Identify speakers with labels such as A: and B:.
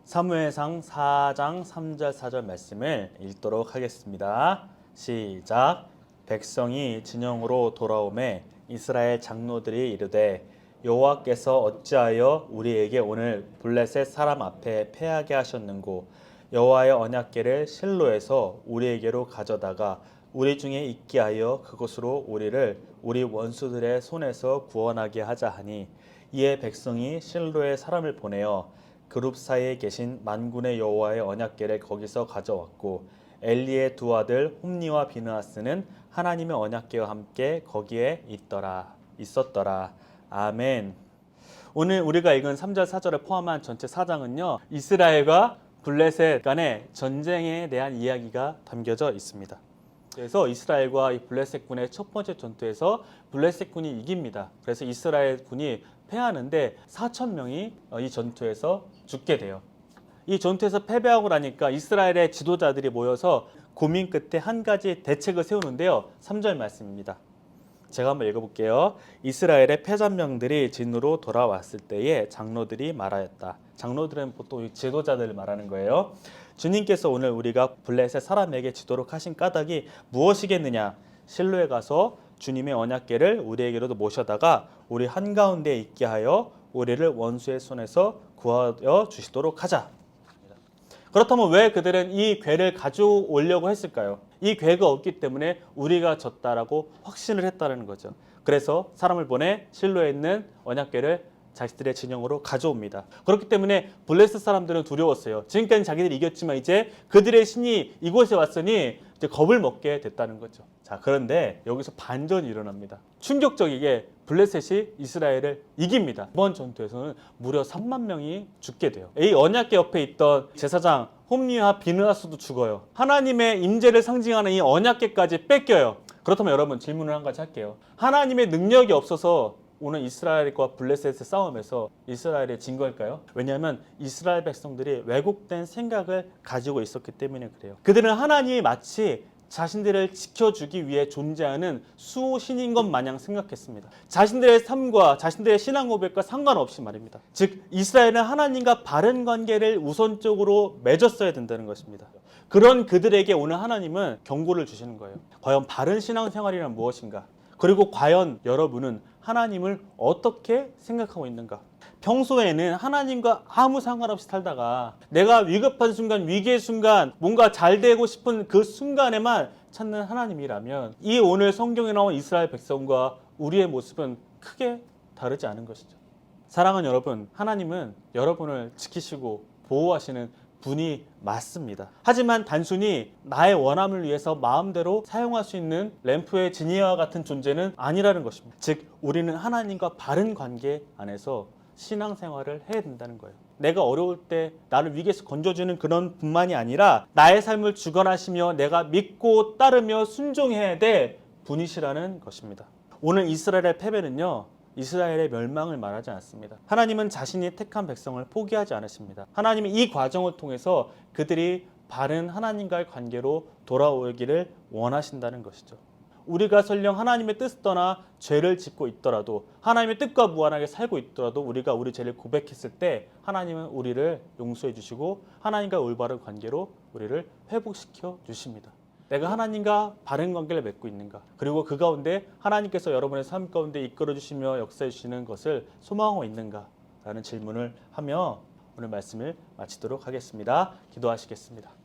A: 사무엘상 4장 3절 4절 말씀을 읽도록 하겠습니다. 시작. 백성이 진영으로 돌아오매 이스라엘 장로들이 이르되 여호와께서 어찌하여 우리에게 오늘 블레셋 사람 앞에 패하게 하셨는고 여호와의 언약궤를 실로에서 우리에게로 가져다가 우리 중에 있게 하여 그곳으로 우리를 우리 원수들의 손에서 구원하게 하자 하니 이에 백성이 실로에 사람을 보내어 그룹 사이에 계신 만군의 여호와의 언약궤를 거기서 가져왔고 엘리의 두 아들 홈니와 비느하스는 하나님의 언약궤와 함께 거기에 있었더라. 아멘. 오늘 우리가 읽은 3절 4절을 포함한 전체 4장은요. 이스라엘과 블레셋 간의 전쟁에 대한 이야기가 담겨져 있습니다. 그래서 이스라엘과 이 블레셋 군의 첫 번째 전투에서 블레셋 군이 이깁니다. 그래서 이스라엘 군이 패하는데 4,000명이 이 전투에서 죽게 돼요. 이 전투에서 패배하고 나니까 이스라엘의 지도자들이 모여서 고민 끝에 한 가지 대책을 세우는데요. 3절 말씀입니다. 제가 한번 읽어볼게요. 이스라엘의 패전명들이 진으로 돌아왔을 때에 장로들이 말하였다. 장로들은 보통 지도자들을 말하는 거예요. 주님께서 오늘 우리가 블레셋 사람에게 지도록 하신 까닭이 무엇이겠느냐? 실로에 가서 주님의 언약궤를 우리에게로도 모셔다가 우리 한가운데 있게 하여 우리를 원수의 손에서 구하여 주시도록 하자. 그렇다면 왜 그들은 이 궤를 가져오려고 했을까요? 이 궤가 없기 때문에 우리가 졌다라고 확신을 했다는 거죠. 그래서 사람을 보내 실로에 있는 언약궤를 자기들의 진영으로 가져옵니다. 그렇기 때문에 블레셋 사람들은 두려웠어요. 지금까지 자기들이 이겼지만 이제 그들의 신이 이곳에 왔으니 이제 겁을 먹게 됐다는 거죠. 자, 그런데 여기서 반전이 일어납니다. 충격적이게 블레셋이 이스라엘을 이깁니다. 이번 전투에서는 무려 3만 명이 죽게 돼요. 이 언약궤 옆에 있던 제사장 홈니와 비느하스도 죽어요. 하나님의 임재를 상징하는 이 언약궤까지 뺏겨요. 그렇다면 여러분 질문을 한 가지 할게요. 하나님의 능력이 없어서 오늘 이스라엘과 블레셋의 싸움에서 이스라엘이 진 걸까요? 왜냐하면 이스라엘 백성들이 왜곡된 생각을 가지고 있었기 때문에 그래요. 그들은 하나님이 마치 자신들을 지켜주기 위해 존재하는 수호신인 것 마냥 생각했습니다. 자신들의 삶과 자신들의 신앙 고백과 상관없이 말입니다. 즉 이스라엘은 하나님과 바른 관계를 우선적으로 맺었어야 된다는 것입니다. 그런 그들에게 오늘 하나님은 경고를 주시는 거예요. 과연 바른 신앙생활이란 무엇인가? 그리고 과연 여러분은 하나님을 어떻게 생각하고 있는가? 평소에는 하나님과 아무 상관없이 살다가 내가 위급한 순간, 위기의 순간, 뭔가 잘 되고 싶은 그 순간에만 찾는 하나님이라면 이 오늘 성경에 나온 이스라엘 백성과 우리의 모습은 크게 다르지 않은 것이죠. 사랑하는 여러분, 하나님은 여러분을 지키시고 보호하시는 분이 맞습니다. 하지만 단순히 나의 원함을 위해서 마음대로 사용할 수 있는 램프의 지니와 같은 존재는 아니라는 것입니다. 즉 우리는 하나님과 바른 관계 안에서 신앙생활을 해야 된다는 거예요. 내가 어려울 때 나를 위기에서 건져주는 그런 분만이 아니라 나의 삶을 주관하시며 내가 믿고 따르며 순종해야 될 분이시라는 것입니다. 오늘 이스라엘의 패배는요, 이스라엘의 멸망을 말하지 않습니다. 하나님은 자신이 택한 백성을 포기하지 않으십니다. 하나님은 이 과정을 통해서 그들이 바른 하나님과의 관계로 돌아오기를 원하신다는 것이죠. 우리가 설령 하나님의 뜻을 떠나 죄를 짓고 있더라도 하나님의 뜻과 무관하게 살고 있더라도 우리가 우리 죄를 고백했을 때 하나님은 우리를 용서해 주시고 하나님과 올바른 관계로 우리를 회복시켜 주십니다. 내가 하나님과 바른 관계를 맺고 있는가? 그리고 그 가운데 하나님께서 여러분의 삶 가운데 이끌어 주시며 역사해 주시는 것을 소망하고 있는가? 라는 질문을 하며 오늘 말씀을 마치도록 하겠습니다. 기도하시겠습니다.